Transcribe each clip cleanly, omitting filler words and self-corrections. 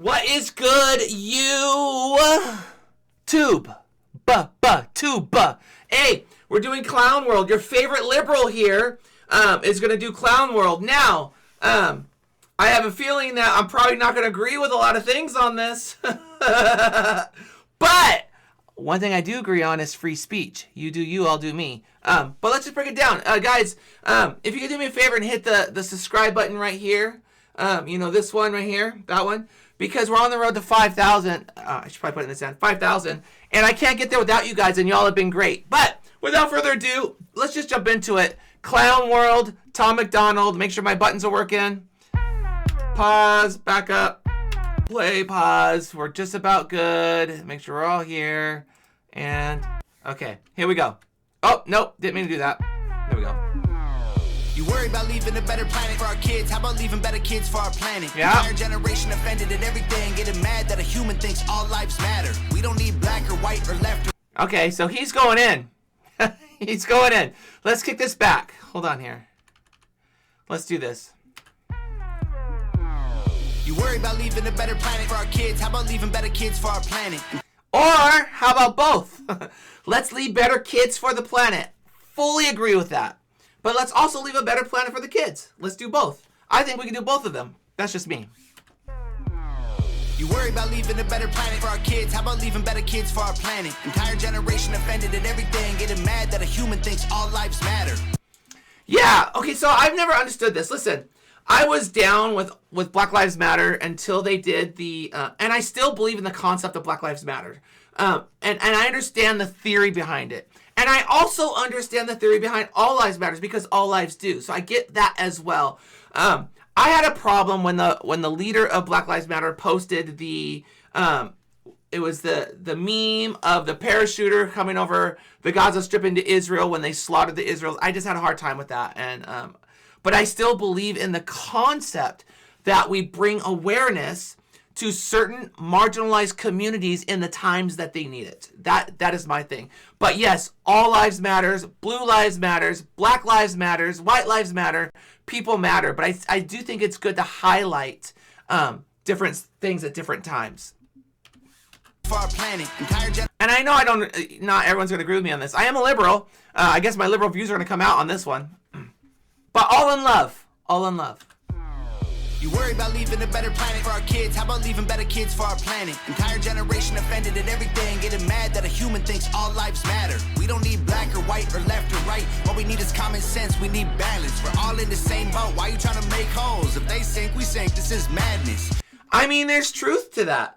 What is good, tube? Tube. Hey, we're doing Clown World. Your favorite liberal here is going to do Clown World. Now, I have a feeling that I'm probably not going to agree with a lot of things on this. But one thing I do agree on is free speech. You do you, I'll do me. But let's just break it down. Guys, if you could do me a favor and hit the subscribe button right here. This one right here, that one. Because we're on the road to 5,000. I should probably put this down. 5,000. And I can't get there without you guys, and y'all have been great. But without further ado, let's just jump into it. Clown World, Tom MacDonald. Make sure my buttons are working. Pause, back up. Play, pause. We're just about good. Make sure we're all here. And, okay, here we go. Oh, nope, didn't mean to do that. There we go. You worry about leaving a better planet for our kids. How about leaving better kids for our planet? Yeah. Entire generation offended at everything, getting mad that a human thinks all lives matter. We don't need black or white or left or... Okay, so he's going in. He's going in. Let's kick this back. Hold on here. Let's do this. You worry about leaving a better planet for our kids. How about leaving better kids for our planet? Or how about both? Let's leave better kids for the planet. Fully agree with that. But let's also leave a better planet for the kids. Let's do both. I think we can do both of them. That's just me. You worry about leaving a better planet for our kids. How about leaving better kids for our planet? Entire generation offended at everything, getting mad that a human thinks all lives matter. Yeah, okay, so I've never understood this. Listen, I was down with Black Lives Matter until they did the... and I still believe in the concept of Black Lives Matter. And I understand the theory behind it. And I also understand the theory behind all lives matters because all lives do. So I get that as well. I had a problem when the leader of Black Lives Matter posted the it was the meme of the parachuter coming over the Gaza Strip into Israel when they slaughtered the Israelis. I just had a hard time with that. And but I still believe in the concept that we bring awareness to certain marginalized communities in the times that they need it. That is my thing. But yes, all lives matters, blue lives matters, black lives matters, white lives matter, people matter. But I do think it's good to highlight different things at different times. For our planet, and I know not everyone's going to agree with me on this. I am a liberal. I guess my liberal views are going to come out on this one. But all in love. All in love. You worry about leaving a better planet for our kids. How about leaving better kids for our planet? Entire generation offended at everything, getting mad that a human thinks all lives matter. We don't need black or white or left or right. What we need is common sense. We need balance. We're all in the same boat. Why you trying to make holes? If they sink, we sink. This is madness. I mean, there's truth to that.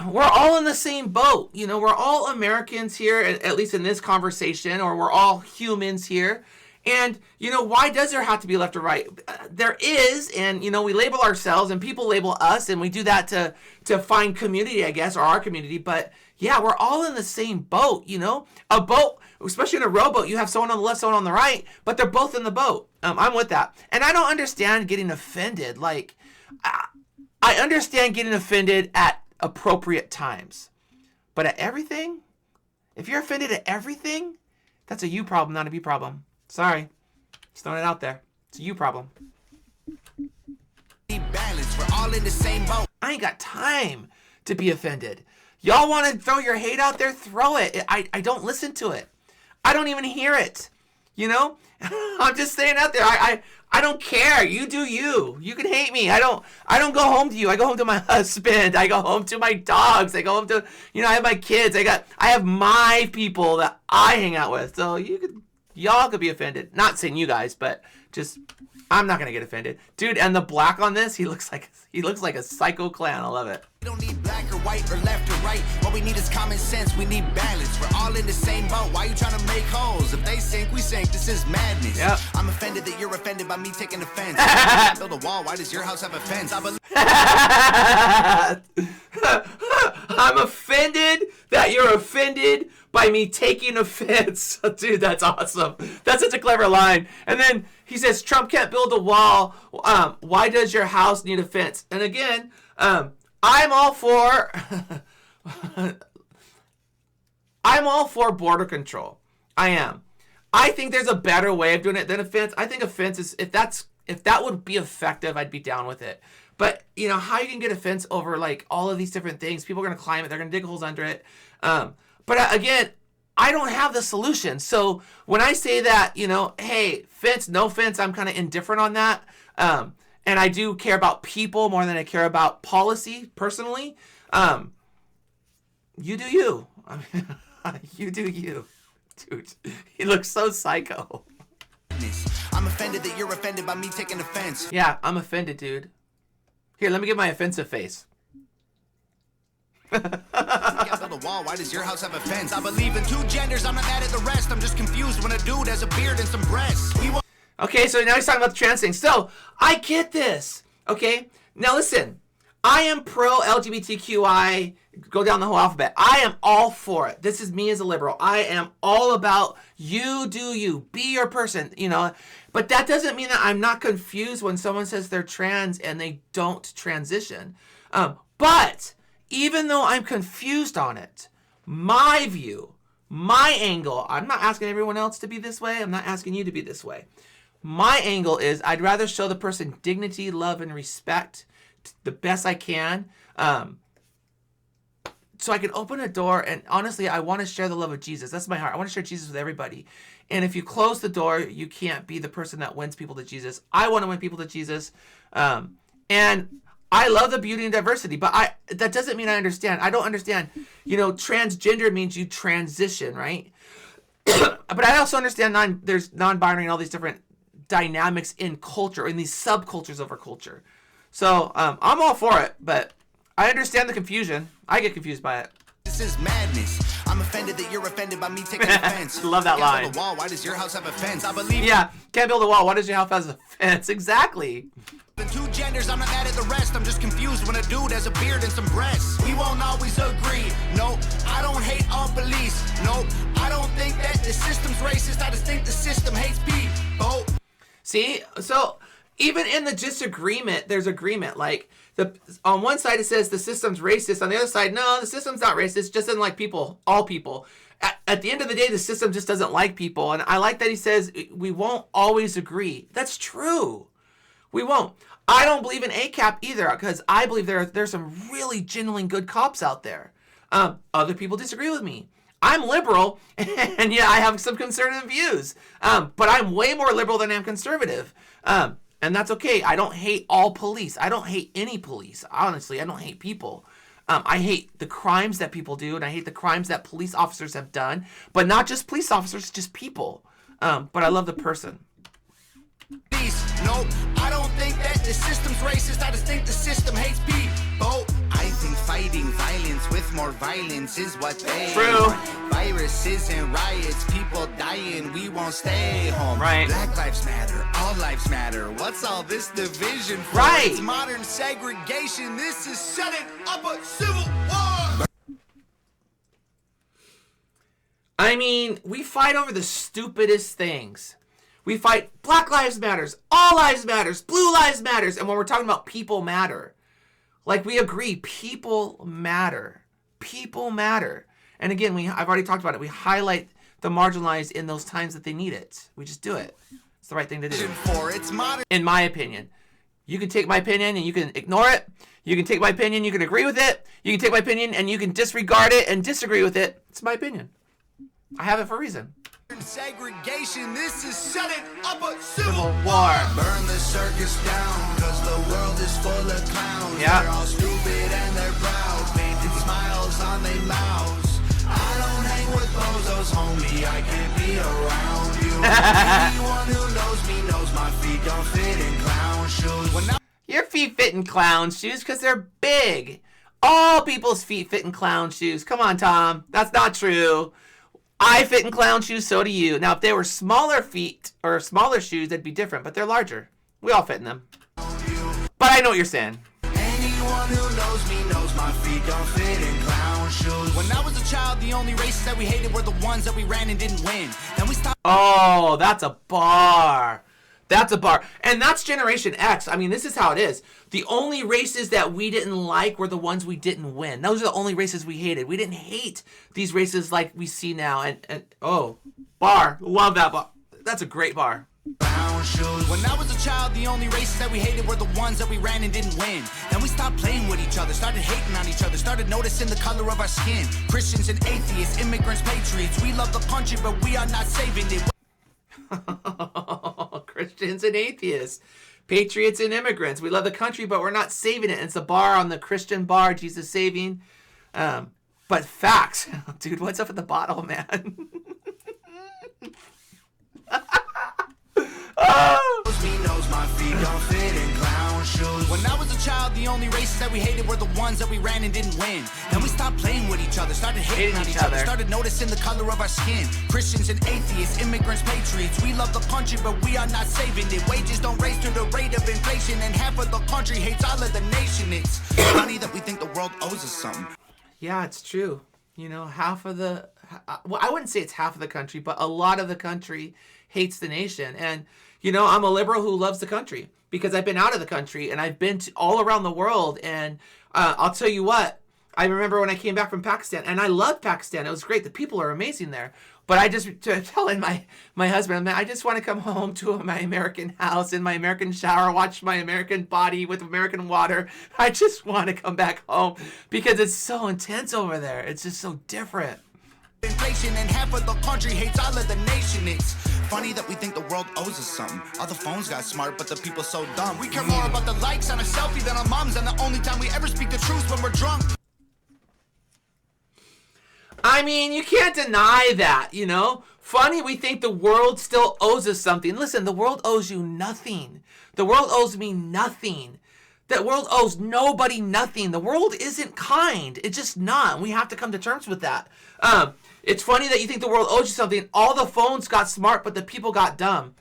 We're all in the same boat. You know, we're all Americans here, at least in this conversation, or we're all humans here. And, why does there have to be left or right? There is, and, we label ourselves and people label us, and we do that to find community, I guess, or our community. But, yeah, we're all in the same boat, A boat, especially in a rowboat, you have someone on the left, someone on the right, but they're both in the boat. I'm with that. And I don't understand getting offended. Like, I understand getting offended at appropriate times. But at everything? If you're offended at everything, that's a you problem, not a me problem. Sorry. Just throwing it out there. It's a you problem. Balance. We're all in the same boat. I ain't got time to be offended. Y'all want to throw your hate out there? Throw it. I don't listen to it. I don't even hear it. I'm just saying out there. I don't care. You do you. You can hate me. I don't go home to you. I go home to my husband. I go home to my dogs. I go home to, I have my kids. I have my people that I hang out with. So y'all could be offended. Not saying you guys, but just I'm not gonna get offended, dude. And the black on this, he looks like a psycho clown. I love it. We don't need black or white or left or right. What we need is common sense. We need balance. We're all in the same boat. Why you trying to make holes? If they sink, we sink. This is madness. Yep. I'm offended that you're offended by me taking offense. Build a wall. Why does your house have a fence? I'm offended that you're offended by me taking offense. Dude, that's awesome. That's such a clever line. And then he says, Trump can't build a wall. Why does your house need a fence? And again, I'm all for border control. I am. I think there's a better way of doing it than a fence. I think a fence is if that would be effective, I'd be down with it. But, you know, how you can get offense over, like, all of these different things. People are going to climb it. They're going to dig holes under it. But again, I don't have the solution. So when I say that, you know, hey, fence, no fence, I'm kind of indifferent on that. And I do care about people more than I care about policy, personally. You do you. I mean, you do you. Dude, he looks so psycho. I'm offended that you're offended by me taking offense. Yeah, I'm offended, dude. Here, let me get my offensive face. Build a wall. Why does your house have a fence? I believe in two genders. I'm not mad at the rest. I'm just confused when a dude has a beard and some breasts. Okay, so now he's talking about the trans thing. So, I get this. Okay? Now listen. I am pro LGBTQI. Go down the whole alphabet. I am all for it. This is me as a liberal. I am all about you do you. Be your person, you know. But that doesn't mean that I'm not confused when someone says they're trans and they don't transition. But even though I'm confused on it, my view, my angle, I'm not asking everyone else to be this way. I'm not asking you to be this way. My angle is I'd rather show the person dignity, love, and respect the best I can. So I can open a door, and honestly, I want to share the love of Jesus. That's my heart. I want to share Jesus with everybody. And if you close the door, you can't be the person that wins people to Jesus. I want to win people to Jesus. And I love the beauty and diversity, but that doesn't mean I understand. I don't understand. You know, transgender means you transition, right? But I also understand there's non-binary and all these different dynamics in culture, in these subcultures of our culture. So I'm all for it, but I understand the confusion. I get confused by it. This is madness. I'm offended that you're offended by me taking offense. Love that line. Build a wall. Why does your house have a fence? I believe. Yeah, can't build a wall. Why does your house have a fence? Exactly. In two genders, I'm not mad at the rest. I'm just confused when a dude has a beard and some breasts. We won't always agree. No, I don't hate all police. No, I don't think that the system's racist. I just think the system hates people. See, so even in the disagreement, there's agreement. Like on one side it says the system's racist. On the other side, no, the system's not racist. It just doesn't like people, all people. At the end of the day, the system just doesn't like people. And I like that he says we won't always agree. That's true. We won't. I don't believe in ACAP either, because I believe there's some really genuine good cops out there. Other people disagree with me. I'm liberal, and yeah, I have some conservative views. But I'm way more liberal than I'm conservative. And that's okay. I don't hate all police. I don't hate any police. Honestly, I don't hate people. I hate the crimes that people do, and I hate the crimes that police officers have done. But not just police officers, just people. But I love the person. No, I don't think that the system's racist. I just think the system hates people. I think fighting violence with more violence is what they want. Viruses and riots, people dying, we won't stay home. Right. Black lives matter, all lives matter. What's all this division for? Right. It's modern segregation. This is setting up a civil war. I mean, we fight over the stupidest things. We fight Black Lives Matters, All Lives Matters, Blue Lives Matters, and when we're talking about people matter, like we agree, people matter. People matter. And again, I've already talked about it. We highlight the marginalized in those times that they need it. We just do it. It's the right thing to do. In my opinion. You can take my opinion and you can ignore it. You can take my opinion, you can agree with it. You can take my opinion and you can disregard it and disagree with it. It's my opinion. I have it for a reason. Segregation, this is setting up a Civil war. Burn the circus down, cause the world is full of clowns. Yeah. They're all stupid and they're proud, painted smiles on their mouths. I don't hang with bozos, homie, I can't be around you. Anyone who knows me knows my feet don't fit in clown shoes. Your feet fit in clown shoes because they're big. All people's feet fit in clown shoes. Come on, Tom. That's not true. I fit in clown shoes, so do you. Now, if they were smaller feet or smaller shoes, that'd be different, but they're larger. We all fit in them. But I know what you're saying. Anyone who knows me knows my feet don't fit in clown shoes. When I was a child, the only races that we hated were the ones that we ran and didn't win. Then we stopped. Oh, that's a bar. That's a bar. And that's Generation X. I mean, this is how it is. The only races that we didn't like were the ones we didn't win. Those are the only races we hated. We didn't hate these races like we see now. And oh, bar. Love that bar. That's a great bar. When I was a child, the only races that we hated were the ones that we ran and didn't win. Then we stopped playing with each other, started hating on each other, started noticing the color of our skin. Christians and atheists, immigrants, patriots. We love the country, but we are not saving it. Christians and atheists, patriots and immigrants. We love the country, but we're not saving it. And it's a bar on the Christian bar, Jesus saving. But facts. Dude, what's up at the bottle, man? Me knows my feet don't fit in clown shoes. When I was a child, the only races that we hated were the ones that we ran and didn't win. Then we stopped playing with each other, started hating on each other, started noticing the color of our skin. Christians and atheists, immigrants, patriots. We love the country, but we are not saving it. Wages don't raise to the rate of inflation, and half of the country hates all of the nation. It's funny that we think the world owes us something. Yeah, it's true. You know, half of the, well, I wouldn't say it's half of the country, but a lot of the country hates the nation. And, you know, I'm a liberal who loves the country because I've been out of the country and I've been to all around the world. And I'll tell you what, I remember when I came back from Pakistan, and I loved Pakistan. It was great. The people are amazing there. But I just telling my husband, I just want to come home to my American house, in my American shower, watch my American body with American water. I just want to come back home because it's so intense over there. It's just so different. Inflation, and half of the country hates all of the nation. It's funny that we think the world owes us something. All the phones got smart, but the people so dumb. We care more about the likes on a selfie than our moms, and the only time we ever speak the truth when we're drunk. I mean, you can't deny that, you know? Funny, we think the world still owes us something. Listen, the world owes you nothing. The world owes me nothing. The world owes nobody nothing. The world isn't kind. It's just not. We have to come to terms with that. It's funny that you think the world owes you something. All the phones got smart, but the people got dumb.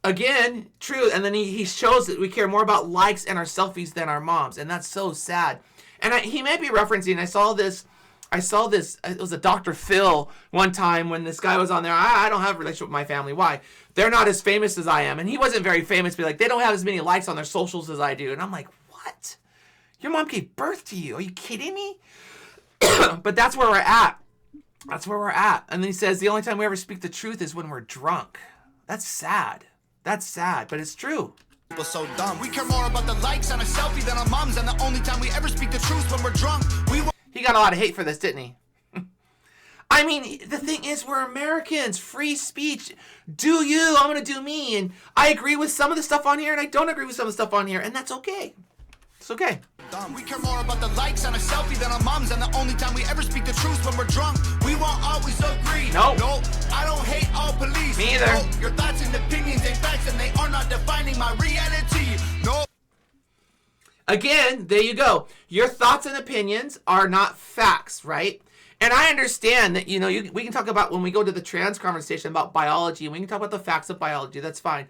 Again, true. And then he shows that we care more about likes and our selfies than our moms. And that's so sad. And he may be referencing, I saw this, it was a Dr. Phil one time when this guy was on there. I don't have a relationship with my family. Why? They're not as famous as I am. And he wasn't very famous, but like, they don't have as many likes on their socials as I do. And I'm like, what? Your mom gave birth to you. Are you kidding me? But that's where we're at. That's where we're at. And then he says, the only time we ever speak the truth is when we're drunk. That's sad. That's sad, but it's true. People so dumb. We care more about the likes on a selfie than our moms, and the only time we ever speak the truth when we're drunk. He got a lot of hate for this, didn't he? I mean, the thing is, we're Americans. Free speech. Do you. I'm going to do me. And I agree with some of the stuff on here, and I don't agree with some of the stuff on here, and that's okay. It's okay. We care more about the likes on a selfie than our moms, and the only time we ever speak the truth when we're drunk. We won't always agree. No. No, I don't hate all police. Me either. No, your thoughts and opinions ain't facts, and they are not defining my reality. No. Again, there you go. Your thoughts and opinions are not facts, right? And I understand that, you know, we can talk about, when we go to the trans conversation about biology, we can talk about the facts of biology. That's fine.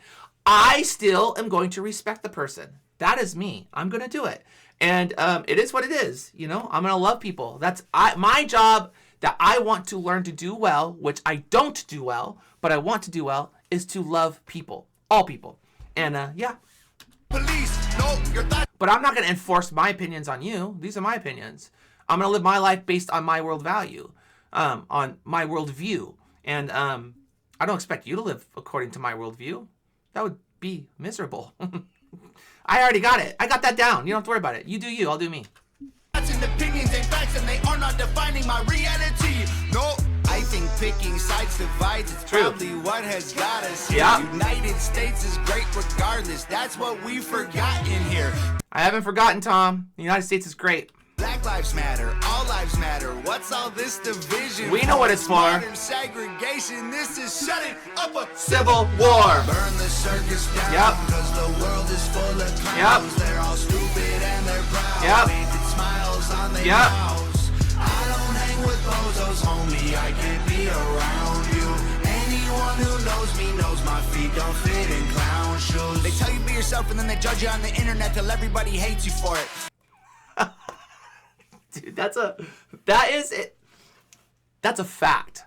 I still am going to respect the person. That is me. I'm going to do it. And it is what it is. You know, I'm going to love people. That's my job that I want to learn to do well, which I don't do well, but I want to do well, is to love people. All people. And yeah. Police, no, your thoughts. But I'm not going to enforce my opinions on you. These are my opinions. I'm going to live my life based on my world value, on my world view. And I don't expect you to live according to my world view. That would be miserable. I already got it. I got that down. You don't have to worry about it. You do you. I'll do me. And opinions ain't facts, and they are not defining my reality. No, I think picking sides divides. It's true. Probably what has got us here. Yeah. United States is great regardless. That's what we forgot in here. I haven't forgotten, Tom. The United States is great. Black lives matter. All lives matter. What's all this division? We know what it's for. Modern segregation. This is shutting up a Civil war. Burn the circus down. Yep. Because the world is full of clowns. Yep. They're all stupid and they're proud. Yep. Painted smiles on their Yep. mouths. I don't hang with bozos, homie. I can't be around you. Anyone who knows me knows my feet don't fit in clown shoes. They tell you be yourself and then they judge you on the internet till everybody hates you for it. Dude, that's a fact.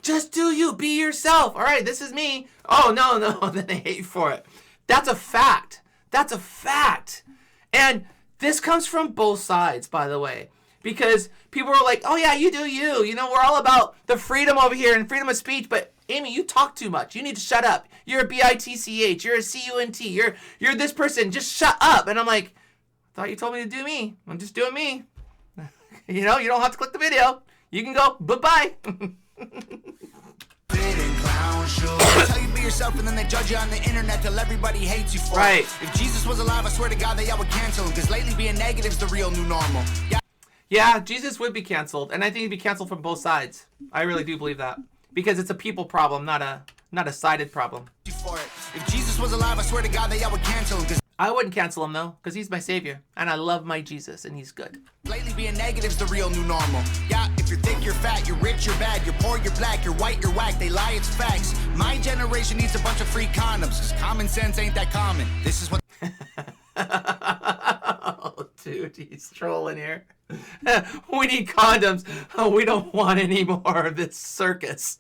Just do you. Be yourself. All right, this is me. Oh, no. Then they hate you for it. That's a fact. That's a fact. And this comes from both sides, by the way. Because people are like, oh, yeah, you do you. You know, we're all about the freedom over here and freedom of speech. But Amy, you talk too much. You need to shut up. You're a bitch. You're a cunt. You're this person. Just shut up. And I'm like, I thought you told me to do me. I'm just doing me. You know, you don't have to click the video. You can go, bye-bye. Tell you be yourself and then they judge you on the internet till everybody hates you for it. If Jesus was alive, I swear to God, they all would cancel him, because lately being negative's the real new normal. Yeah, Jesus would be canceled, and I think he'd be canceled from both sides. I really do believe that, because it's a people problem, not a sided problem. If Jesus was alive, I swear to God, they all would cancel him. I wouldn't cancel him though, because he's my savior, and I love my Jesus, and he's good. Lately being negative's the real new normal. Yeah, if you're thick, you're fat, you're rich, you're bad, you're poor, you're black, you're white, you're whack, they lie, it's facts. My generation needs a bunch of free condoms, because common sense ain't that common. This is what... Oh, dude, he's trolling here. We need condoms. Oh, we don't want any more of this circus.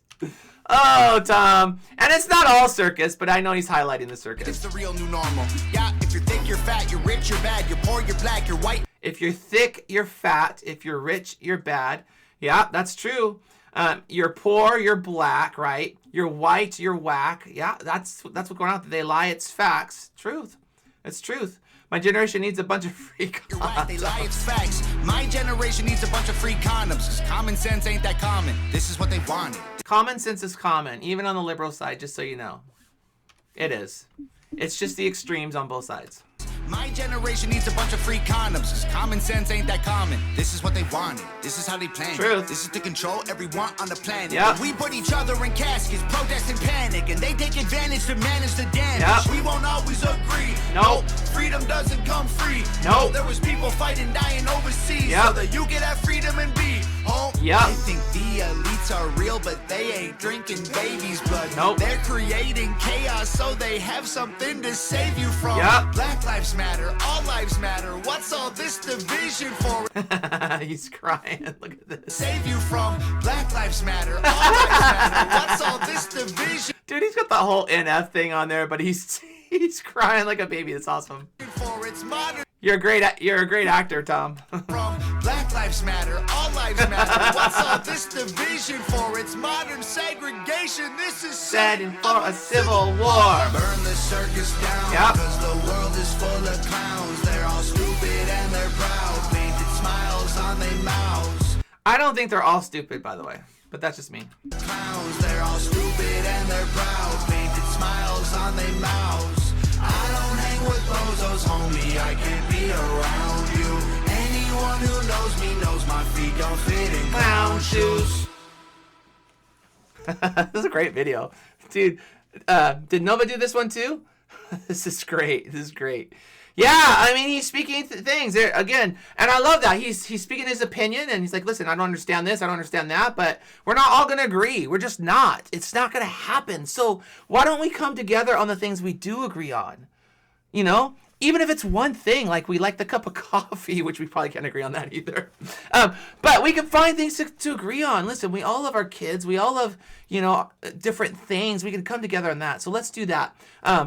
Oh, Tom. And it's not all circus, but I know he's highlighting the circus. It's the real new normal. Yeah, if you're thick, you're fat, you're rich, you're bad, you're poor, you're black, you're white. If you're thick, you're fat. If you're rich, you're bad. Yeah, that's true. You're poor, you're black, right? You're white, you're whack. Yeah, that's what's going on. They lie, it's facts. Truth. It's truth. My generation needs a bunch of free condoms. You're right, they lie, it's facts. My generation needs a bunch of free condoms, because common sense ain't that common. This is what they wanted. Common sense is common, even on the liberal side, just so you know. It is. It's just the extremes on both sides. My generation needs a bunch of free condoms, because common sense ain't that common. This is what they wanted. This is how they planned it. This is to control everyone on the planet. Yep. We put each other in caskets, protest and panic, and they take advantage to manage the damage. Yep. We won't always agree. Nope. Freedom doesn't come free. Nope. There was people fighting, dying overseas, yep. so that you can have freedom and be home. Yep. I think the elites are real, but they ain't drinking babies' blood. Nope. They're creating chaos, so they have something to save you from. Yep. Black lives matter, all lives matter. What's all this division for? He's crying. Look at this. Save you from Black lives matter, all lives matter. What's all this division? Dude, he's got the whole NF thing on there, but he's crying like a baby. That's awesome. For its modern. You're a great actor, Tom. From Black lives matter, all lives matter. What's all this division for? It's modern segregation. This is setting for a civil war. Burn the circus down, yep. Because the world is full of clowns. They're all stupid and they're proud. Painted smiles on their mouths. I don't think they're all stupid, by the way, but that's just me. Clowns, they're all stupid and they're proud. Painted smiles on their mouths. I don't hang with bozos, homie. I can't be around you. Anyone who knows me knows my feet don't fit in clown shoes. This is a great video. Dude, did Nova do this one too? This is great. This is great. Yeah, I mean, he's speaking things there again, and I love that. He's speaking his opinion, and he's like, listen, I don't understand this, I don't understand that, but we're not all going to agree. We're just not. It's not going to happen. So why don't we come together on the things we do agree on? You know? Even if it's one thing, like we like the cup of coffee, which we probably can't agree on that either. But we can find things to agree on. Listen, we all love our kids. We all love, different things. We can come together on that. So let's do that.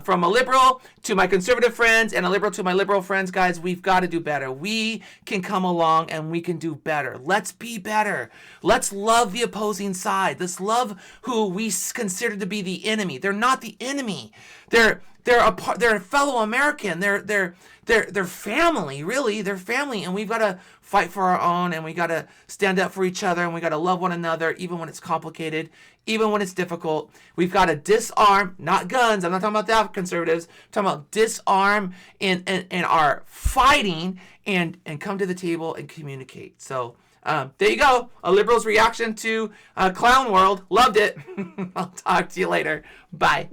From a liberal to my conservative friends and a liberal to my liberal friends, guys, we've got to do better. We can come along and we can do better. Let's be better. Let's love the opposing side. Let's love who we consider to be the enemy. They're not the enemy. They're a fellow American. They're family, really. They're family, and we've got to fight for our own, and we got to stand up for each other, and we got to love one another, even when it's complicated, even when it's difficult. We've got to disarm, not guns. I'm not talking about that, conservatives. I'm talking about disarm in our fighting and come to the table and communicate. So there you go. A liberal's reaction to Clown World. Loved it. I'll talk to you later. Bye.